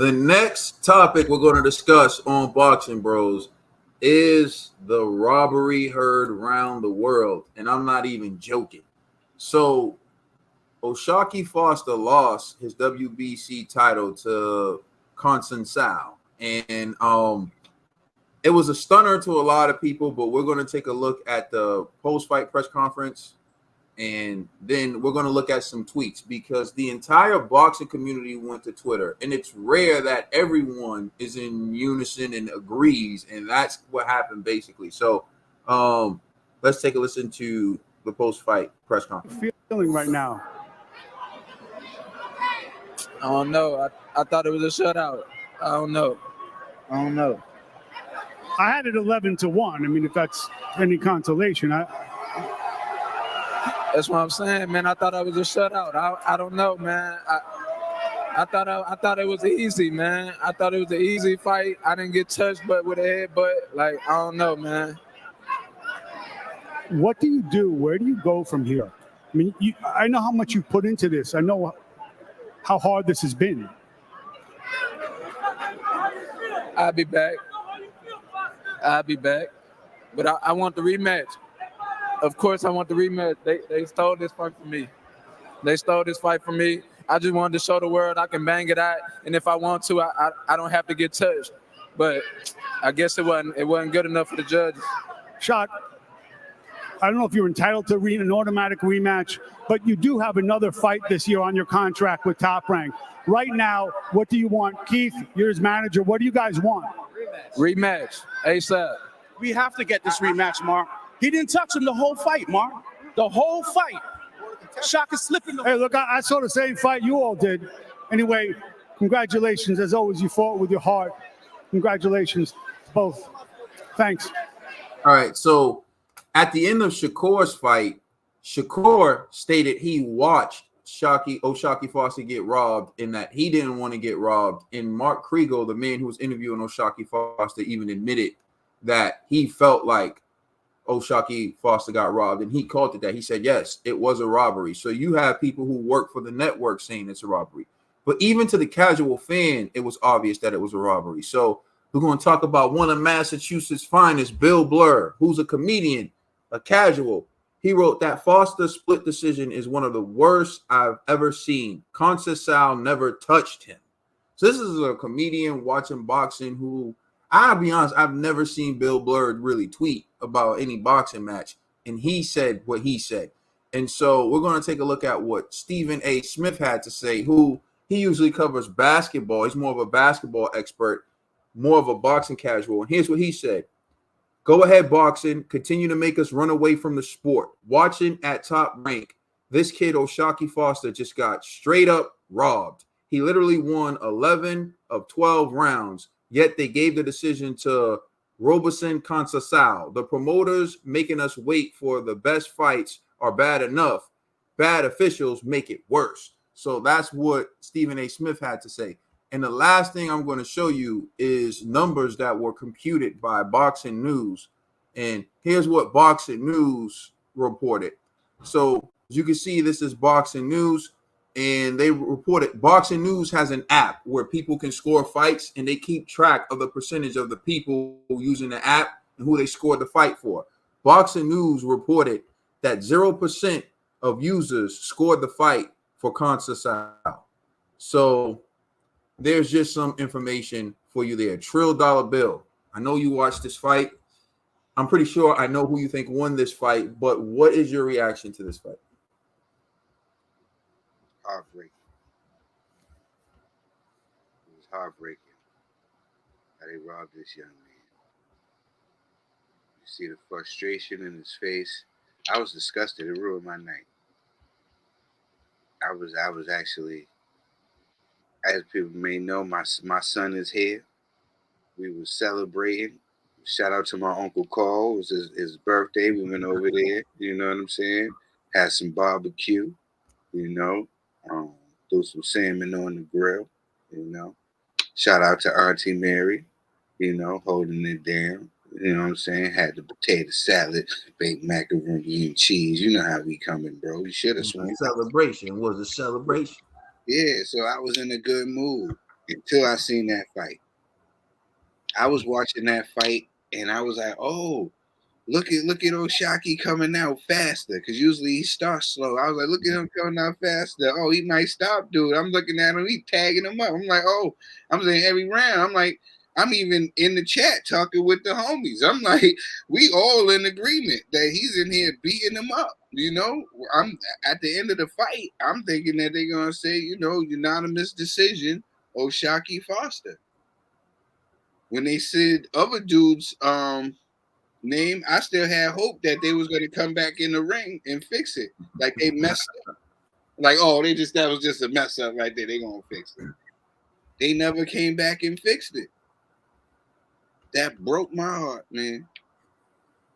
The next topic we're going to discuss on Boxing Bros is the robbery heard around the world, and I'm not even joking. So, Oshaki Foster lost his WBC title to Consensao, and it was a stunner to a lot of people. But we're going to take a look at the post-fight press conference, and then we're going to look at some tweets because the entire boxing community went to Twitter, and it's rare that everyone is in unison and agrees, and that's what happened basically. So let's take a listen to the post-fight press conference. Feeling right now? I don't know. I thought it was a shutout. I don't know. I had it 11-1. I mean, if that's any consolation, That's what I'm saying, man. I thought I was a shutout. I don't know, man. I thought it was easy, man. I thought it was an easy fight. I didn't get touched, but with a headbutt, like I don't know, man. What do you do? Where do you go from here? I mean, I know how much you put into this. I know how hard this has been. I'll be back. But I want the rematch. Of course, I want the rematch. They stole this fight from me. I just wanted to show the world I can bang it out, and if I want to, I don't have to get touched. But I guess it wasn't good enough for the judges. Shot. I don't know if you're entitled to an automatic rematch, but you do have another fight this year on your contract with Top Rank. Right now, what do you want? Keith, you're his manager. What do you guys want? Rematch. ASAP. We have to get this rematch, Mark. He didn't touch him the whole fight, Mark. The whole fight. Shock is slipping. Hey, look, I saw the same fight you all did. Anyway, congratulations. As always, you fought with your heart. Congratulations, both. Thanks. All right, so at the end of Shakur's fight, Shakur stated he watched Oshaki Foster get robbed and that he didn't want to get robbed. And Mark Kriegel, the man who was interviewing Oshaki Foster, even admitted that he felt like Oshaki Foster got robbed, and he called it that. He said, yes, it was a robbery. So you have people who work for the network saying it's a robbery. But even to the casual fan, it was obvious that it was a robbery. So we're going to talk about one of Massachusetts' finest, Bill Blur, who's a comedian, a casual. He wrote that Foster split decision is one of the worst I've ever seen. Conceição never touched him. So this is a comedian watching boxing who, I'll be honest, I've never seen Bill Blur really tweet about any boxing match. And he said what he said. And so we're going to take a look at what Stephen A. Smith had to say, who he usually covers basketball. He's more of a basketball expert, more of a boxing casual. And here's what he said. Go ahead, boxing. Continue to make us run away from the sport. Watching at Top Rank, this kid, Oshaki Foster, just got straight up robbed. He literally won 11 of 12 rounds, yet they gave the decision to Roberson Conceição. The promoters making us wait for the best fights are bad enough. Bad officials make it worse. So that's what Stephen A. Smith had to say. And the last thing I'm going to show you is numbers that were computed by Boxing News. And here's what Boxing News reported. So as you can see, this is Boxing News. And they reported Boxing News has an app where people can score fights, and they keep track of the percentage of the people using the app and who they scored the fight for. Boxing News reported that 0% of users scored the fight for Conceição. So there's just some information for you there. Trill Dollar Bill. I know you watched this fight. I'm pretty sure I know who you think won this fight, but what is your reaction to this fight? Heartbreaking. It was heartbreaking how they robbed this young man. You see the frustration in his face. I was disgusted. It ruined my night. I was actually, as people may know, my son is here. We were celebrating. Shout out to my Uncle Carl. It was his birthday. We went over there. You know what I'm saying? Had some barbecue. You know, threw some salmon on the grill. You know, shout out to Auntie Mary. You know, holding it down. You know what I'm saying? Had the potato salad, baked macaroni and cheese. You know how we coming, bro. You should have swung. Celebration was a celebration. Yeah, so I was in a good mood. until I seen that fight. I was watching that fight and I was like, oh, look at Oshaki coming out faster, because usually he starts slow. I was like, look at him coming out faster. Oh, he might stop, dude. I'm looking at him, he tagging him up. I'm like, oh, I'm saying every round. I'm like, I'm even in the chat talking with the homies. I'm like, we all in agreement that he's in here beating him up. You know, I'm at the end of the fight, I'm thinking that they're gonna say, you know, unanimous decision, Oshaki Foster. When they said other dudes name, I still had hope that they was going to come back in the ring and fix it. Like they messed up. Like, oh, that was just a mess up right there. They gonna fix it. They never came back and fixed it. That broke my heart, man.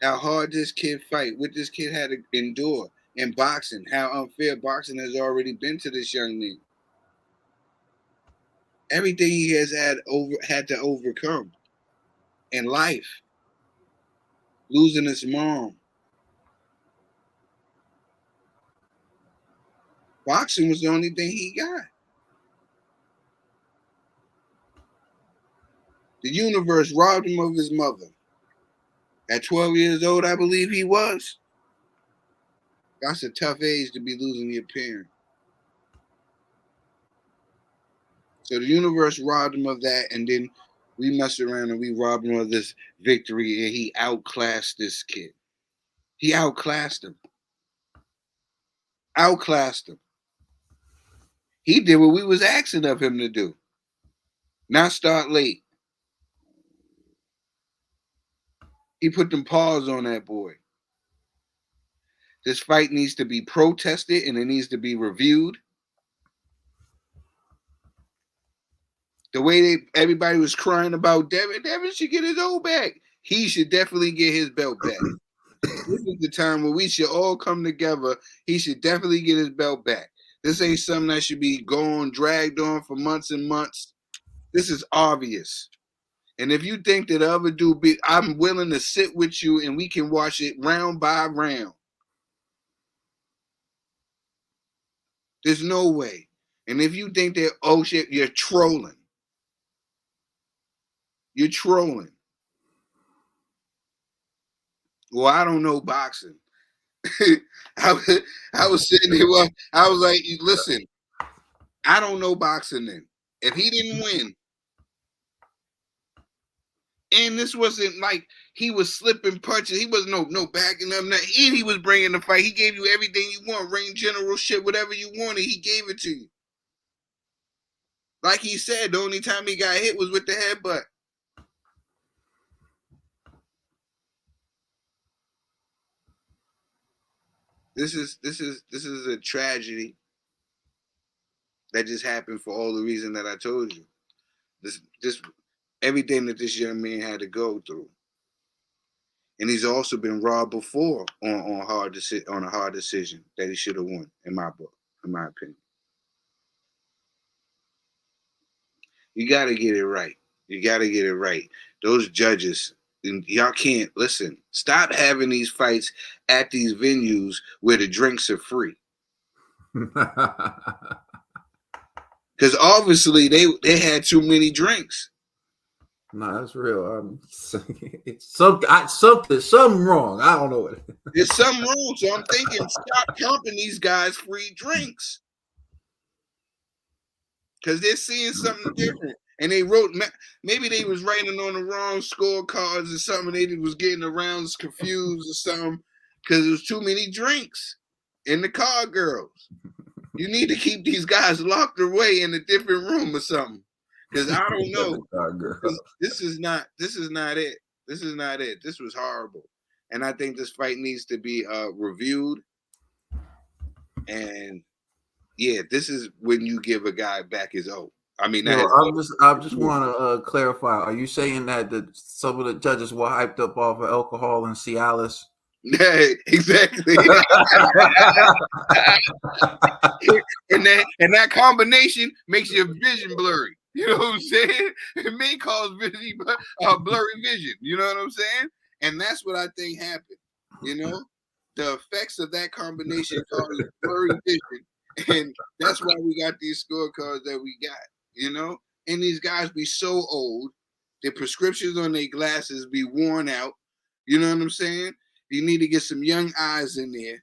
How hard this kid fight, what this kid had to endure in boxing, how unfair boxing has already been to this young man. Everything he has had to overcome in life. Losing his mom. Boxing was the only thing he got. The universe robbed him of his mother. At 12 years old, I believe he was. That's a tough age to be losing your parent. So the universe robbed him of that, and then we messed around and we robbed him of this victory, and he outclassed this kid. He outclassed him. Outclassed him. He did what we was asking of him to do. Not start late. He put them paws on that boy. This fight needs to be protested and it needs to be reviewed. The way everybody was crying about Devin should get his old back. He should definitely get his belt back. This is the time where we should all come together. He should definitely get his belt back. This ain't something that should be dragged on for months and months. This is obvious. And if you think that the other dude I'm willing to sit with you and we can watch it round by round. There's no way. And if you think that, oh shit, you're trolling. You're trolling. Well, I don't know boxing. I was sitting there, I was like, listen, I don't know boxing then. If he didn't win, and this wasn't like he was slipping punches, he was no backing up, and he was bringing the fight. He gave you everything you want, ring general shit, whatever you wanted, he gave it to you. Like he said, the only time he got hit was with the headbutt. This is a tragedy that just happened for all the reason that I told you. This everything that this young man had to go through, and he's also been robbed before on a hard decision that he should have won. In my book, in my opinion, you got to get it right. You got to get it right. Those judges. And y'all can't listen. Stop having these fights at these venues where the drinks are free. Because obviously they had too many drinks. No, that's real. It's something wrong. I don't know what. There's something wrong. So I'm thinking, stop helping these guys free drinks. Because they're seeing something different. And they wrote, maybe they was writing on the wrong scorecards or something. They was getting the rounds confused or something because there was too many drinks in the card girls. You need to keep these guys locked away in a different room or something. Because I don't know. This is not it. This is not it. This was horrible. And I think this fight needs to be reviewed. And yeah, this is when you give a guy back his oath. I mean, I just want to clarify. Are you saying that some of the judges were hyped up off of alcohol and Cialis? Yeah, exactly. and that combination makes your vision blurry. You know what I'm saying? It may cause blurry vision. You know what I'm saying? And that's what I think happened. You know, the effects of that combination caused blurry vision, and that's why we got these scorecards that we got. You know, and these guys be so old, their prescriptions on their glasses be worn out. You know what I'm saying? You need to get some young eyes in there.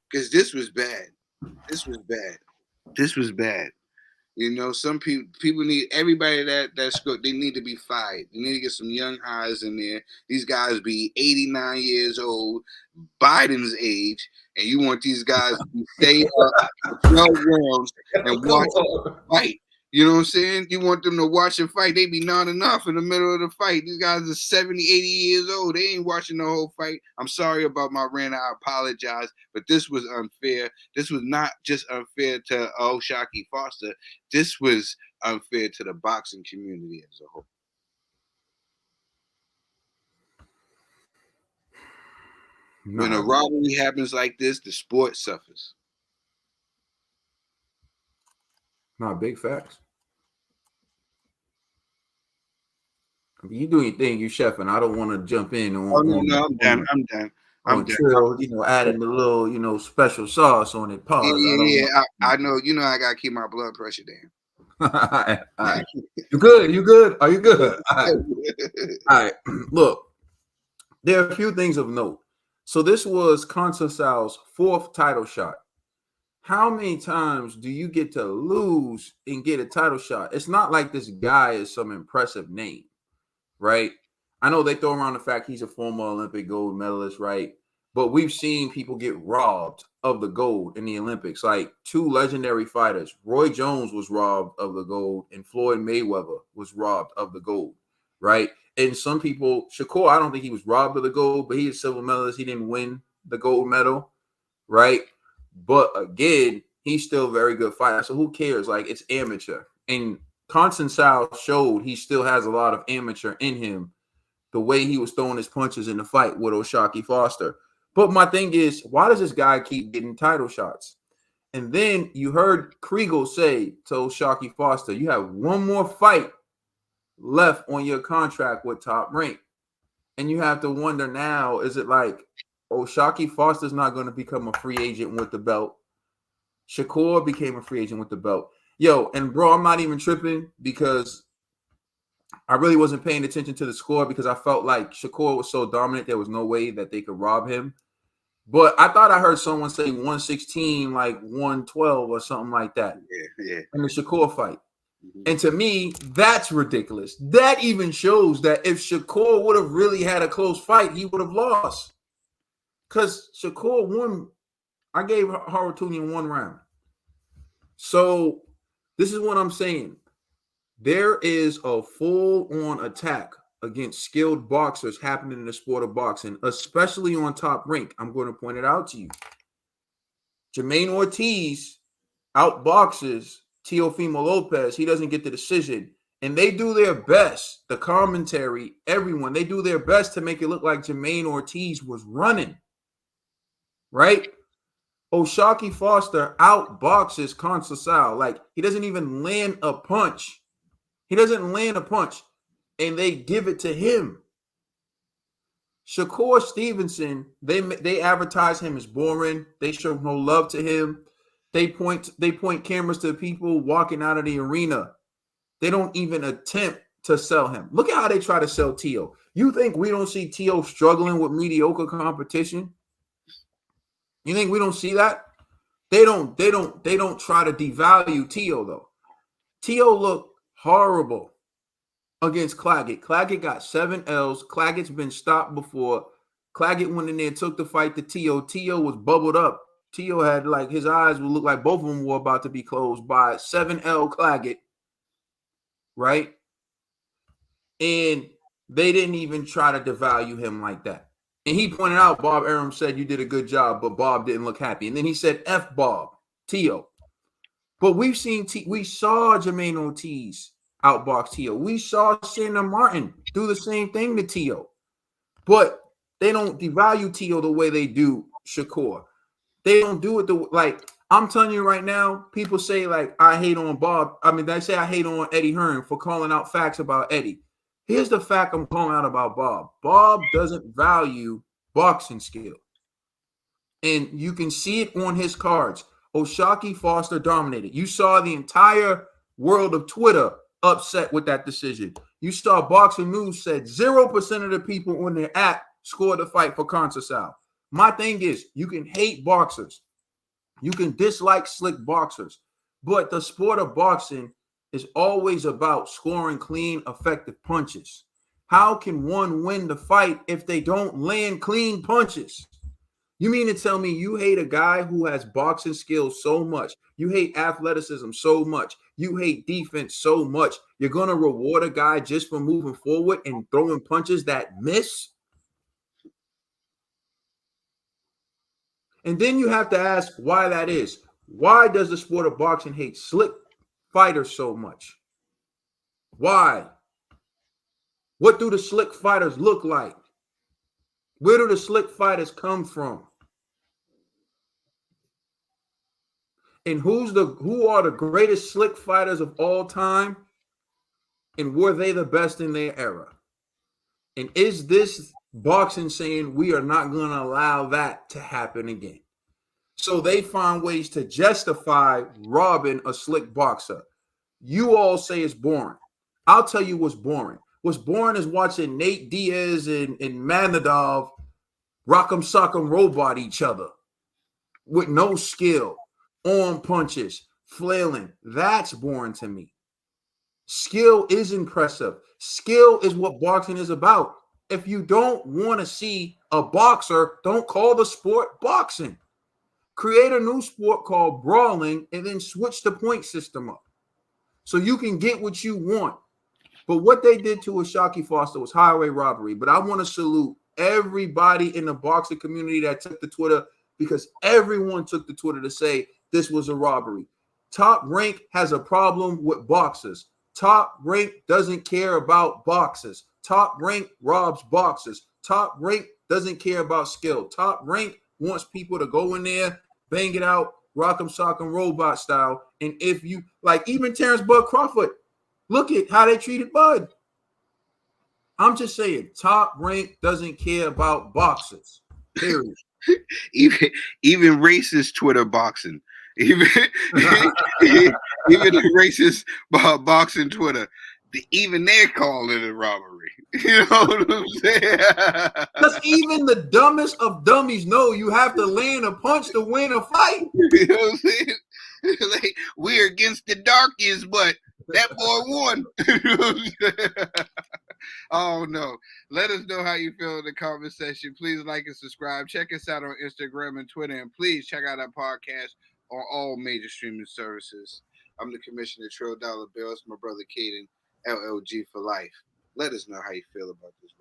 Because this was bad. This was bad. This was bad. You know, some people need everybody that's good. They need to be fired. You need to get some young eyes in there. These guys be 89 years old, Biden's age, and you want these guys to stay up for 12 rounds and watch the fight. You know what I'm saying? You want them to watch and fight. They be nodding off in the middle of the fight. These guys are 70, 80 years old. They ain't watching the whole fight. I'm sorry about my rant. I apologize. But this was unfair. This was not just unfair to O'Shaquie Foster. This was unfair to the boxing community as a whole. When a robbery happens like this, the sport suffers. Not big facts. I mean, you doing your thing, you chefing. I don't want to jump in on. No, I'm done. I'm done. I'm Trill, you know, adding the little, you know, special sauce on it. Pause. I know. You know, I gotta keep my blood pressure down. All right. You good? You good? Are you good? All right. Look, there are a few things of note. So this was Conceicão's 4th title shot. How many times do you get to lose and get a title shot? It's not like this guy is some impressive name, right? I know they throw around the fact he's a former Olympic gold medalist, right? But we've seen people get robbed of the gold in the Olympics. Like 2 legendary fighters. Roy Jones was robbed of the gold and Floyd Mayweather was robbed of the gold, right? And some people, Shakur, I don't think he was robbed of the gold, but he is silver medalist. He didn't win the gold medal, right? But again, he's still a very good fighter. So who cares? Like, it's amateur. And Conceicão showed he still has a lot of amateur in him, the way he was throwing his punches in the fight with O'Shaquie Foster. But my thing is, why does this guy keep getting title shots? And then you heard Kriegel say to O'Shaquie Foster, you have one more fight left on your contract with Top Rank. And you have to wonder now, is it like O'Shaquie Foster's not going to become a free agent with the belt? Shakur became a free agent with the belt. Yo, and bro, I'm not even tripping because I really wasn't paying attention to the score because I felt like Shakur was so dominant, there was no way that they could rob him. But I thought I heard someone say 116, like 112 or something like that. Yeah. In the Shakur fight. And to me, that's ridiculous. That even shows that if Shakur would have really had a close fight, he would have lost. Because Shakur won. I gave Harutunian 1 round. So this is what I'm saying. There is a full-on attack against skilled boxers happening in the sport of boxing, especially on Top Rank. I'm going to point it out to you. Jermaine Ortiz outboxes Teofimo Lopez. He doesn't get the decision. And they do their best, the commentary, everyone, they do their best to make it look like Jermaine Ortiz was running. Right? O'Shaquie Foster outboxes Conceicão. Like, he doesn't even land a punch. He doesn't land a punch. And they give it to him. Shakur Stevenson, they advertise him as boring. They show no love to him. They point cameras to people walking out of the arena. They don't even attempt to sell him. Look at how they try to sell Tio. You think we don't see Tio struggling with mediocre competition? You think we don't see that? They don't try to devalue Tio though. Tio looked horrible against Claggett. Claggett got 7 L's. Claggett's been stopped before. Claggett went in there, took the fight to Tio. Tio was bubbled up. Tio had, like, his eyes would look like both of them were about to be closed by 7L Claggett, right? And they didn't even try to devalue him like that. And he pointed out, Bob Arum said, you did a good job, but Bob didn't look happy. And then he said, F Bob, Tio. But we saw Jermaine Ortiz outbox Tio. We saw Sandor Martin do the same thing to Tio. But they don't devalue Tio the way they do Shakur. They don't do it like, I'm telling you right now, people say, like, I hate on Bob. I mean, they say I hate on Eddie Hearn for calling out facts about Eddie. Here's the fact I'm calling out about Bob. Bob doesn't value boxing skill. And you can see it on his cards. O'Shaquie Foster dominated. You saw the entire world of Twitter upset with that decision. You saw Boxing News said 0% of the people on their app scored the fight for Conceição. My thing is, you can hate boxers. You can dislike slick boxers. But the sport of boxing is always about scoring clean, effective punches. How can one win the fight if they don't land clean punches? You mean to tell me you hate a guy who has boxing skills so much? You hate athleticism so much. You hate defense so much. You're going to reward a guy just for moving forward and throwing punches that miss? And then you have to ask why that is. Why does the sport of boxing hate slick fighters so much? Why? What do the slick fighters look like? Where do the slick fighters come from? And who are the greatest slick fighters of all time? And were they the best in their era? And is this boxing saying we are not going to allow that to happen again? So they find ways to justify robbing a slick boxer. You all say it's boring. I'll tell you what's boring. What's boring is watching Nate Diaz and Manadov rock'em sock'em robot each other with no skill, arm punches, flailing. That's boring to me. Skill is impressive. Skill is what boxing is about. If you don't want to see a boxer, don't call the sport boxing. Create a new sport called brawling and then switch the point system up so you can get what you want. But what they did to Ashaki Foster was highway robbery. But I want to salute everybody in the boxing community that took to Twitter, because everyone took to Twitter to say this was a robbery. Top Rank has a problem with boxers. Top Rank doesn't care about boxers. Top Rank robs boxers. Top Rank doesn't care about skill. Top Rank wants people to go in there, bang it out, rock'em sock'em robot style. And if you like, even Terrence Bud Crawford, look at how they treated Bud. I'm just saying, Top Rank doesn't care about boxers. Period. even racist Twitter boxing, even even the racist boxing Twitter, even they're calling it a robbery. You know what I'm saying? Because even the dumbest of dummies know you have to land a punch to win a fight. You know what I'm saying? Like, we're against the darkies, but that boy won. Oh no. Let us know how you feel in the comment section. Please like and subscribe. Check us out on Instagram and Twitter. And please check out our podcast on all major streaming services. I'm the Commissioner Trill Dollar Bills, my brother Caden, LLG for life. Let us know how you feel about this.